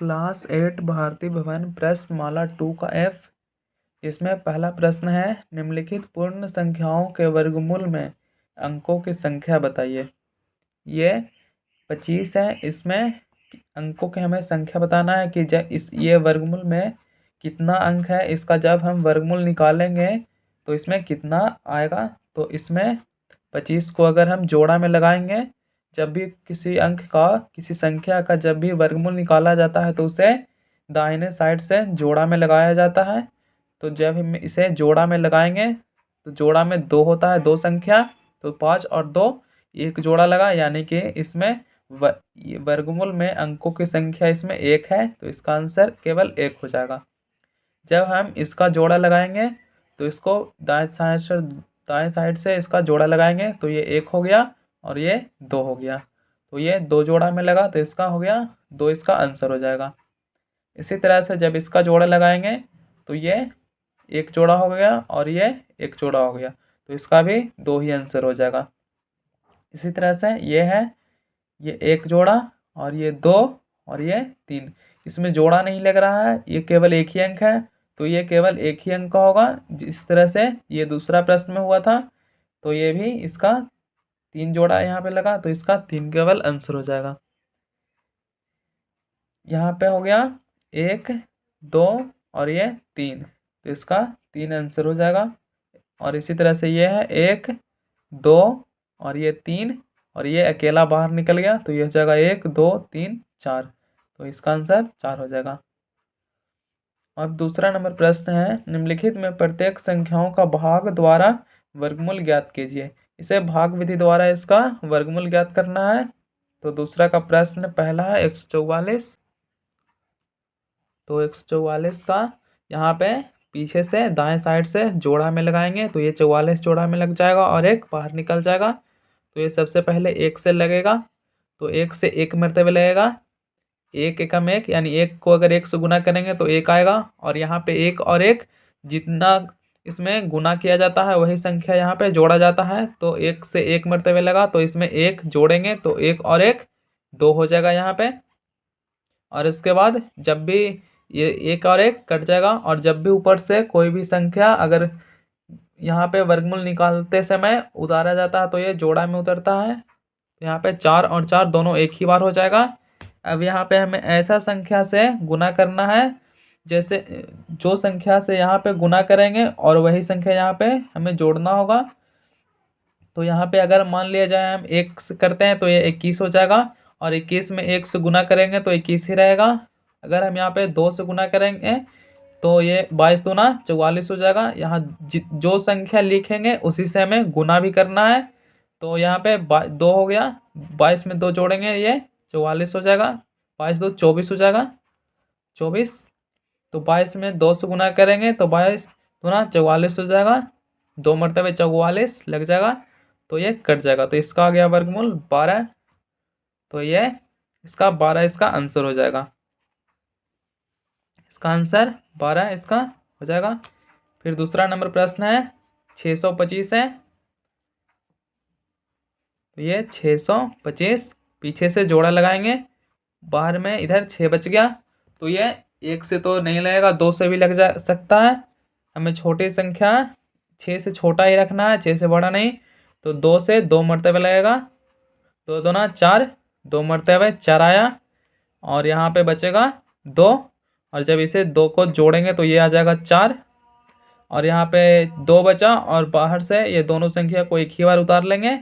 Class 8 भारतीय भवन प्रश्नमाला 2 का F। इसमें पहला प्रश्न है, निम्नलिखित पूर्ण संख्याओं के वर्गमूल में अंकों की संख्या बताइए। ये 25 है। इसमें अंकों की हमें संख्या बताना है कि जब ये वर्गमूल में कितना अंक है, इसका जब हम वर्गमूल निकालेंगे तो इसमें कितना आएगा। तो इसमें 25 को अगर हम जोड़ा में लगाएंगे, जब भी किसी अंक का, किसी संख्या का जब भी वर्गमूल निकाला जाता है तो उसे दाहिने साइड से जोड़ा में लगाया जाता है। तो जब हम इसे जोड़ा में लगाएंगे तो जोड़ा में 2 होता है, 2 संख्या, तो 5 और 2 एक जोड़ा लगा, यानी कि इसमें वर्गमूल में अंकों की संख्या इसमें 1 है, तो इसका आंसर केवल 1 हो जाएगा। जब हम इसका जोड़ा लगाएंगे तो इसको दाएं साइड से इसका जोड़ा लगाएंगे तो ये 1 हो गया और ये 2 हो गया, तो ये 2 जोड़ा में लगा तो इसका हो गया 2, इसका आंसर हो जाएगा। इसी तरह से जब इसका जोड़ा लगाएंगे तो ये 1 जोड़ा हो गया और ये 1 जोड़ा हो गया, तो इसका भी 2 ही आंसर हो जाएगा। इसी तरह से ये है, ये 1 जोड़ा और ये 2 और ये 3, इसमें जोड़ा नहीं लग रहा है, ये केवल एक ही अंक है, तो ये केवल एक ही अंक का होगा। जिस तरह से ये दूसरा प्रश्न में हुआ था, तो ये भी इसका 3 जोड़ा यहाँ पे लगा, तो इसका 3 केवल आंसर हो जाएगा। यहाँ पे हो गया 1, 2 और ये 3, तो इसका 3 आंसर हो जाएगा। और इसी तरह से ये है 1, 2 और ये 3 और ये अकेला बाहर निकल गया, तो ये हो जाएगा 1, 2, 3, 4, तो इसका आंसर 4 हो जाएगा। अब दूसरा नंबर प्रश्न है, निम्नलिखित में प्रत्येक संख्याओं का भाग द्वारा वर्गमूल ज्ञात कीजिए। इसे भाग विधि द्वारा इसका वर्गमूल ज्ञात करना है। तो दूसरा का प्रश्न पहला है 144, तो 144 का यहाँ पे पीछे से दाएं साइड से जोड़ा में लगाएंगे तो ये 44 जोड़ा में लग जाएगा और 1 बाहर निकल जाएगा। तो ये सबसे पहले 1 से लगेगा, तो 1 से 1 मरतबे लगेगा, 1 एकम 1, यानी 1 को अगर 1 से गुना करेंगे तो 1 आएगा, और यहाँ पे 1 और 1 जितना इसमें गुना किया जाता है वही संख्या यहाँ पे जोड़ा जाता है। तो 1 से 1 मरतबे लगा, तो इसमें 1 जोड़ेंगे तो 1 और 1 2 हो जाएगा यहाँ पे। और इसके बाद जब भी ये 1 और 1 कट जाएगा, और जब भी ऊपर से कोई भी संख्या अगर यहाँ पे वर्गमूल निकालते समय उतारा जाता है तो ये जोड़ा में उतरता है। यहाँ पे 4 और 4 दोनों एक ही बार हो जाएगा। अब यहाँ पे हमें ऐसा संख्या से गुना करना है, जैसे जो संख्या से यहाँ पे गुना करेंगे और वही संख्या यहाँ पे हमें जोड़ना होगा। तो यहाँ पे अगर मान लिया जाए हम 1 से करते हैं तो ये 21 हो जाएगा, और 21 में 1 से गुना करेंगे तो 21 ही रहेगा। अगर हम यहाँ पे 2 से गुना करेंगे तो ये 22 दूना 44 हो जाएगा। यहाँ जो संख्या लिखेंगे उसी से हमें गुना भी करना है। तो यहाँ पे 2 हो गया, 22 में 2 जोड़ेंगे ये 44 हो जाएगा, 22 2 24 हो जाएगा, 24। तो 22 में 2 से गुना करेंगे तो 22 दूना 44 हो जाएगा, 2 मरतबे 44 लग जाएगा, तो ये कट जाएगा। तो इसका आ गया वर्गमूल 12, तो ये इसका 12 इसका आंसर हो जाएगा। इसका आंसर 12 इसका हो जाएगा। फिर दूसरा नंबर प्रश्न है 625 है, तो ये 625 पीछे से जोड़ा लगाएंगे, बाहर में इधर 6 बच गया, तो ये 1 से तो नहीं लगेगा, 2 से भी लग जा सकता है। हमें छोटी संख्या 6 से छोटा ही रखना है, 6 से बड़ा नहीं। तो 2 से 2 मरतबे लगेगा, 2 दूना 4, 2 मरतबे 4 आया, और यहाँ पे बचेगा 2, और जब इसे 2 को जोड़ेंगे तो ये आ जाएगा 4, और यहाँ पे 2 बचा, और बाहर से ये दोनों संख्या को एक ही बार उतार लेंगे।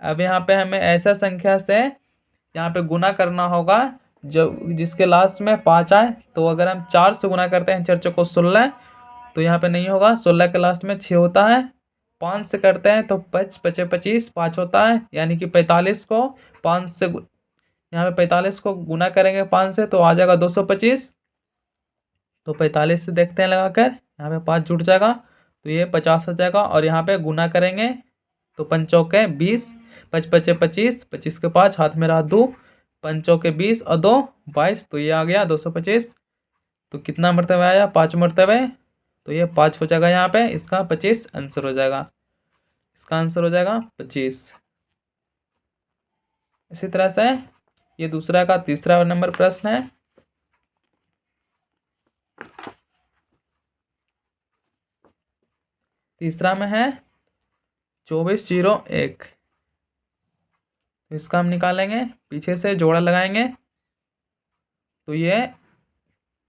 अब यहाँ पे हमें ऐसा संख्या से यहाँ पे गुना करना होगा जो जिसके लास्ट में 5 आए। तो अगर हम 4 से गुना करते हैं 4 चौको 16, तो यहाँ पे नहीं होगा, 16 के लास्ट में 6 होता है। 5 से करते हैं तो 5 पचे 25 5 होता है, यानी कि 45 को 5 से यहाँ पे 45 को गुना करेंगे 5 से तो आ जाएगा 225। तो 45 से देखते हैं लगाकर, यहाँ पे 5 जुट जाएगा तो ये 50 हो जाएगा, और यहाँ पे गुना करेंगे तो 5 चौके 20, 5 पचे 25, 25 के 5 हाथ में रहा 2, 5 चौके 20 और 2 22, तो ये आ गया 225। तो कितना मरतबा आया, 5 मरतबे, तो ये 5 हो जाएगा यहाँ पे, इसका 25 आंसर हो जाएगा। इसका आंसर हो जाएगा 25। इसी तरह से ये दूसरा का तीसरा नंबर प्रश्न है, तीसरा में है 2401। तो इसका हम निकालेंगे, पीछे से जोड़ा लगाएंगे तो ये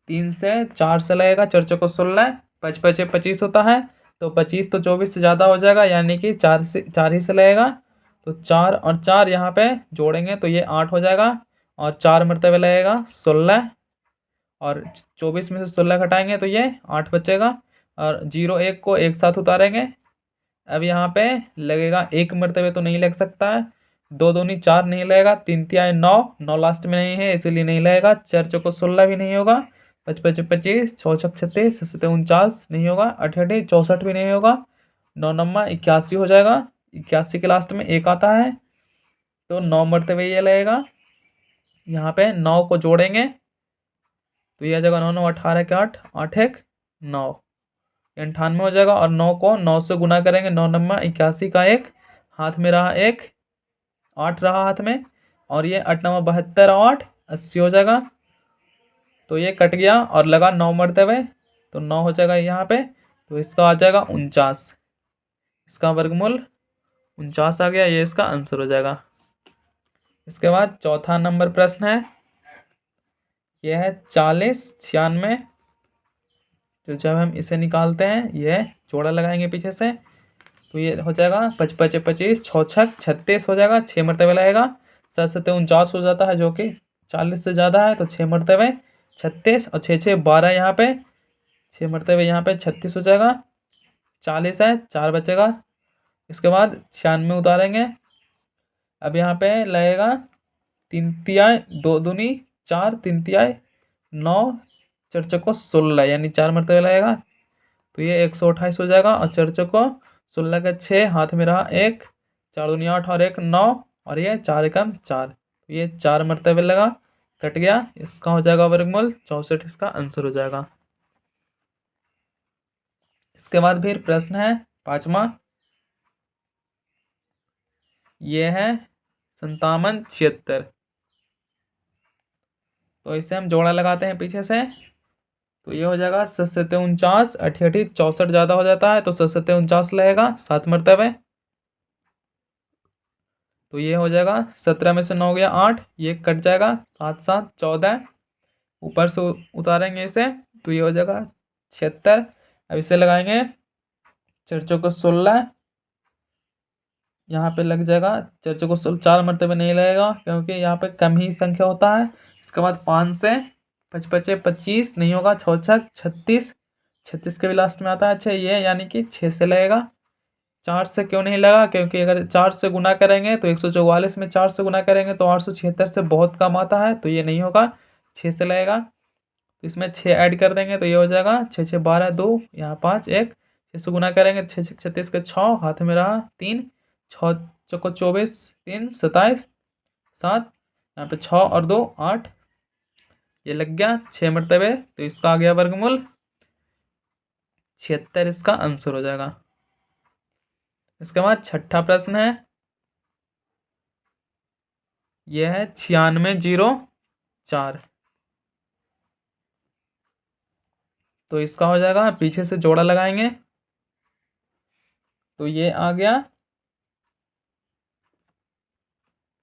3 से 4 से लगेगा, 4 चौको 16, 5 पचे 25 होता है। तो 25 तो 24 से ज़्यादा हो जाएगा, यानी कि 4 ही से लगेगा। तो 4 और 4 यहाँ पे जोड़ेंगे तो ये 8 हो जाएगा, और 4 मरतबे लगेगा 16, और 24 में से 16 घटाएंगे तो ये 8 बचेगा, और 0 1 को एक साथ उतारेंगे। अब यहाँ पे लगेगा 1 मरतबे तो नहीं लग सकता है, 2 दूनी 4 नहीं लगेगा, 3 तिहाई 9, 9 लास्ट में नहीं है इसीलिए नहीं लगेगा, 4 चौको 16 भी नहीं होगा, 5 पचे 25, 6 छक 36, 7 49 नहीं होगा, 8 8 64 भी नहीं होगा, 9 नम्मा 81 हो जाएगा। 81 के लास्ट में 1 आता है तो 9 मरतबे ये लगेगा। यहाँ पे 9 को जोड़ेंगे तो ये आ जाएगा 9 9 18 के 8, 8 1 9, 98 हो जाएगा। और 9 को 9 से गुना करेंगे, 9 नम्मा 81 का 1 हाथ में रहा, 1 8 रहा हाथ में, और ये 8 9 72 और 8 80 हो जाएगा। तो ये कट गया और लगा 9 मरतबे, तो 9 हो जाएगा यहाँ पे, तो इसका आ जाएगा 49। इसका वर्गमूल 49 आ गया, ये इसका आंसर हो जाएगा। इसके बाद चौथा नंबर प्रश्न है, यह है 40 96। तो जब हम इसे निकालते हैं, ये जोड़ा लगाएंगे पीछे से तो ये हो जाएगा 5 पचे 25, 6 छक 36 हो जाएगा, 6 मरतबे लगेगा। 7 7 49 हो जाता है, जो कि 40 से ज़्यादा है, तो 6 मरतबे 36, और 6 6 12 यहाँ पे, 6 मरतबे यहाँ पे 36 हो जाएगा। 40 है, 4 बचेगा। इसके बाद 96 उतारेंगे। अब यहाँ पे लगेगा 3 तिहाई 2 दूनी 4, 3 तिहाई 9, 4 चौको 16, यानी 4 मरतबे लगेगा तो ये 128 हो जाएगा। और 4 चौको 16 का 6 हाथ में रहा, 1 4 दूनी 8 और 1 9, और ये 4 एकम 4, तो ये 4 मरतबे लगा, कट गया। इसका हो जाएगा वर्गमूल 64, इसका आंसर हो जाएगा। इसके बाद फिर प्रश्न है पांचवा, ये है 57 76। तो इसे हम जोड़ा लगाते हैं पीछे से, तो ये हो जाएगा 7 7 49, 8 8 64 ज़्यादा हो जाता है, तो 7 7 49 लगेगा 7 मरतबे। तो ये हो जाएगा 17 में से 9 गया 8, ये कट जाएगा, 7 7 14, ऊपर से उतारेंगे इसे तो ये हो जाएगा 76। अब इसे लगाएंगे 4 चौको 16, यहाँ पे लग जाएगा 4 चौको 16, 4 मरतबे नहीं लगेगा क्योंकि यहाँ पे कम ही संख्या होता है। इसके बाद 5 से 5 पचे 25 नहीं होगा, 6 छक 36, 36 के भी लास्ट में आता है 6, ये यानी कि 6 से लगेगा। 4 से क्यों नहीं लगा, क्योंकि अगर 4 से गुना करेंगे तो 144 में 4 से गुना करेंगे तो 876 से बहुत कम आता है, तो ये नहीं होगा, 6 से लगेगा। तो इसमें 6 ऐड कर देंगे तो ये हो जाएगा 6 6 12 2, यहाँ 5 1, 6 से गुना करेंगे 6 6 36 के 6 हाथ में रहा 3, 6 चौको 24 3 27 7, यहाँ पे 6 और 2 8, ये लग गया 6 मरतबे, तो इसका आ गया वर्गमूल 76, इसका आंसर हो जाएगा। इसके बाद छठा प्रश्न है, यह है 9604। तो इसका हो जाएगा, पीछे से जोड़ा लगाएंगे तो ये आ गया,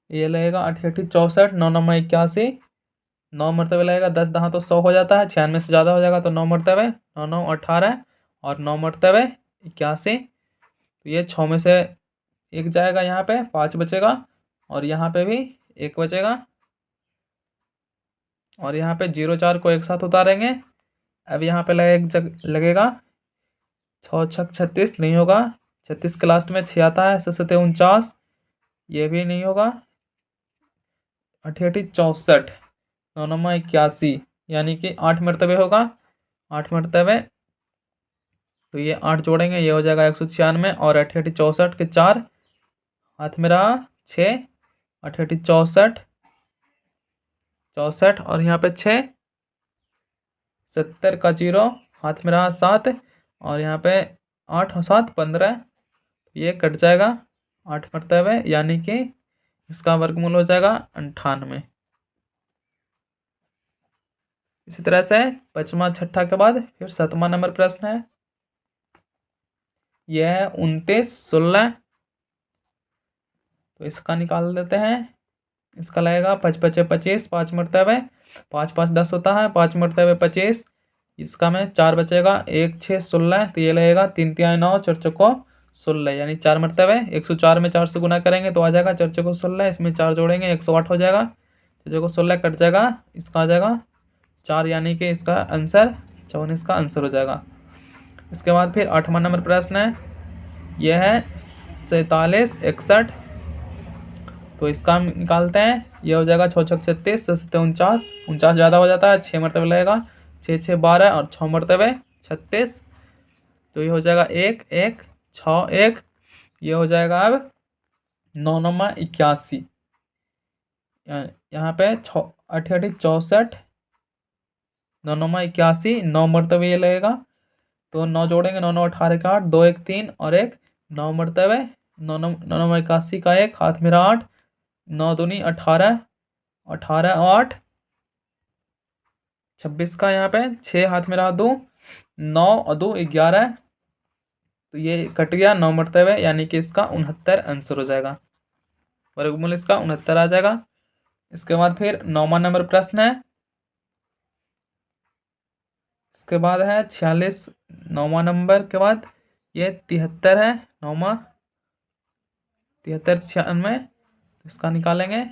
ये लगेगा 8 8 64, 9 9 81, 9 मरतबे लगेगा, 10 दहाँ तो 100 हो जाता है, 96 से ज़्यादा हो जाएगा तो 9 मरतबे, 9 9 18, और 9 मरतबे 81। तो ये 6 में से 1 जाएगा, यहाँ पे 5 बचेगा, और यहाँ पे भी 1 बचेगा, और यहाँ पे 0 4 को एक साथ उतारेंगे। अब यहाँ पे लगेगा 6 छक 36 नहीं होगा, 36 के लास्ट में 6 आता है, 7 7 49, ये भी नहीं होगा, 8 8 64, 9 9 81, यानी कि 8 मरतबे होगा, 8 मरतबे, तो ये 8 जोड़ेंगे ये हो जाएगा 196, और 8 8 64 के 4 हाथ में रहा 6, 8 8 64 64, और यहाँ पे 6, 70 का 0 हाथ में रहा 7, और यहाँ पे 8 और 7 15, ये कट जाएगा 8 मरतबे, यानी कि इसका वर्गमूल हो जाएगा 98। इसी तरह से पाँचवा छठा के बाद फिर सातवां नंबर प्रश्न है, यह है 29 16। तो इसका निकाल देते हैं। इसका लगेगा 5 5 25, 5 मरतबे 5 5 10 होता है, 5 मरतबे 25। इसका में 4 बचेगा, 1 6 16। तो ये लगेगा 3 3 9 4 चौको 16, यानी 4 मरतबे 104 में 4 से गुना करेंगे तो आ जाएगा 4 चौको 16। इसमें 4 जोड़ेंगे 108 हो जाएगा। 4 चौको 16 कट जाएगा, इसका आ जाएगा 4, यानी कि इसका आंसर 54 का आंसर हो जाएगा। इसके बाद फिर 8वां नंबर प्रश्न है, यह है 47 61। तो इसका हम निकालते हैं। यह हो जाएगा 6 6 36, 7 49, 49 ज़्यादा हो जाता है, 6 मरतबे लगेगा, 6 6 12 और 6 मरतबे 36। तो ये हो जाएगा 1 1 6 1। ये हो जाएगा अब 9 9 81। यहाँ पे 6 8 8 64, 9 9 81, 9 मरतबे ये लगेगा। तो 9 जोड़ेंगे, 9 9 18 का 8, 2 1 3 और 1 9 मरतबे 9 9 9 81 का 1 हाथ मेरा 8, 9 दूनी 18, 18 8 26 का यहाँ पे 6 हाथ में रहा 2, 9 और 2 11। तो ये कट गया 9 मरतबे, यानी कि इसका 69 आंसर हो जाएगा। वर्गमूल इसका 69 आ जाएगा। इसके बाद फिर 9वां नंबर प्रश्न है। इसके बाद है 46। 9वां नंबर के बाद ये 73 है। 9वां 73 96। इसका निकालेंगे,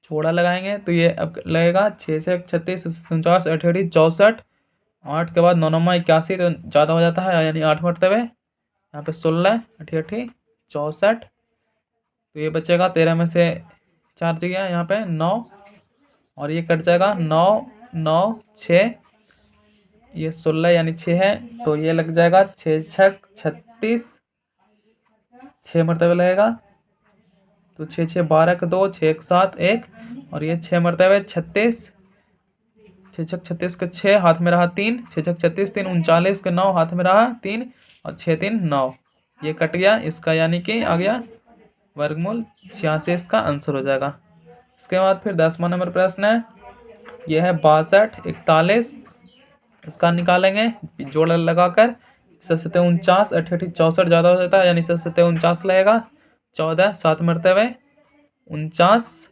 छोड़ा लगाएंगे तो ये अब लगेगा 6 से 36 49 अठेठी 64। 8 के बाद 9 9 81 तो ज़्यादा हो जाता है, यानी 8 मरतबे। यहाँ पे 16 अठेठी 64। तो ये बचेगा 13 में से 4 जगह यहाँ पे 9, और ये कट जाएगा 9 9 6। ये 16 यानी 6 है, तो ये लग जाएगा 6 6 36, 6 मरतबे लगेगा। तो 6 6 12 का 2, 6 1 7 1, और ये 6 मरतबे 36, 6 6 36 के 6 हाथ में रहा 3, 6 6 36 3 39 के 9 हाथ में रहा 3, और 6 3 9। ये कट गया इसका, यानी कि आ गया वर्गमूल 86। इसका आंसर हो जाएगा। इसके बाद फिर 10वां नंबर प्रश्न है, यह है 62 41। इसका निकालेंगे जोड़ लगाकर। 7 49 अठेठी 64 ज़्यादा हो जाता है, यानी 7 49 लगेगा। 14 7 मरतबे 49।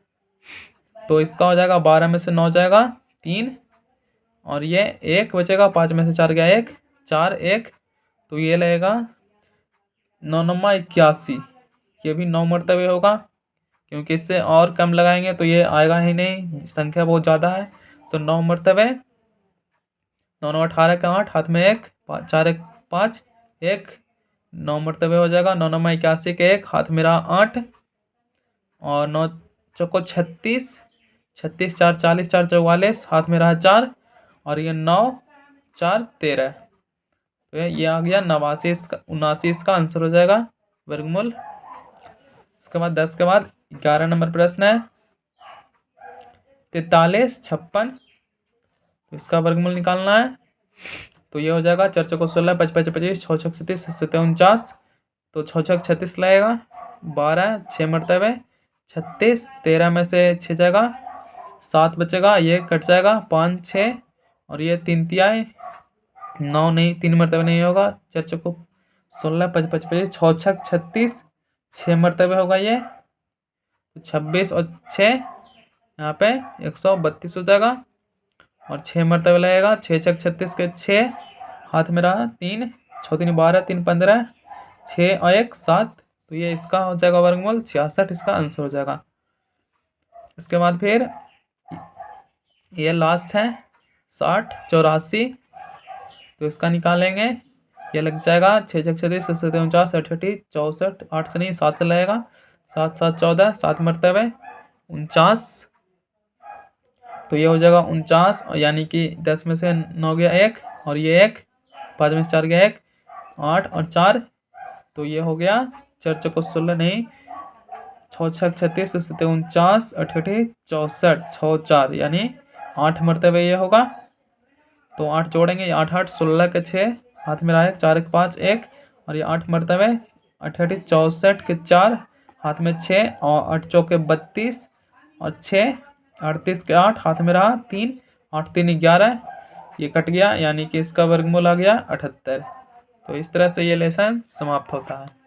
तो इसका हो जाएगा 12 में से 9 जाएगा 3, और ये 1 बचेगा, 5 में से 4 गया 1 4 1। तो ये लगेगा 9 9 81। ये भी 9 मरतबे होगा, क्योंकि इससे और कम लगाएंगे तो ये आएगा ही नहीं, संख्या बहुत ज़्यादा है। तो 9 मरतबे 9 9 18 का 8 हाथ में 1 4 1 5 1, 9 मरतबे हो जाएगा। 9 9 81 के 1 हाथ मेरा 8, और 9 चौको 36, 36 4 40 4 44 हाथ में रहा 4, और ये 9 4 13। तो ये आ गया 89। इसका 79 इसका आंसर हो जाएगा वर्गमूल। इसके बाद 10 के बाद 11 नंबर प्रश्न है, 43 56। तो इसका वर्गमूल निकालना है। तो ये हो जाएगा 4 चौको 16 5 5 25 6 6 37 7 49। तो 6 6 36 लगेगा, 12 6 मरतबे 36, 13 में से 6 जाएगा, 7 बचेगा, ये कट जाएगा 5 6, और ये 3 तिहाई 9 नहीं, 3 मरतबे नहीं होगा। 4 चौको 16 5 5 25 6 6 36, 6 मरतबे होगा ये। तो 26 और 6 यहाँ पे 132 हो जाएगा, और 6 मरतबे लगेगा। 6 6 36 के 6 हाथ में रहा 3, 6 3 12 3 15, 6 और 1 7। तो ये इसका हो जाएगा वर्गमूल 66। इसका आंसर हो जाएगा। इसके बाद फिर ये लास्ट है 60 84। तो इसका निकालेंगे, ये लग जाएगा 6 6 36 7 49 अठेठी 64, 8 से नहीं 7 से लगेगा, 7 7 14 7 मरतबे 49। तो ये हो जाएगा 49, यानी कि 10 में से 9 गया 1, और ये 1 5 में से 4 गया 1 8 और 4। तो ये हो गया 4 चौको 16 नहीं, 6 6 36 7 49 अठेठी 64 6 4, यानी 8 मरतबे ये होगा। तो 8 जोड़ेंगे, 8 8 16 के 6 हाथ में रहा 1 4 1 5 1, और ये 8 मरतबे अठेठी 64 के 4 हाथ में 6, और 8 चौके 32, और 6 38 के 8 हाथ में रहा 3, 8 3 11, ये कट गया यानी कि इसका वर्गमूल आ गया 78। तो इस तरह से ये लेसन समाप्त होता है।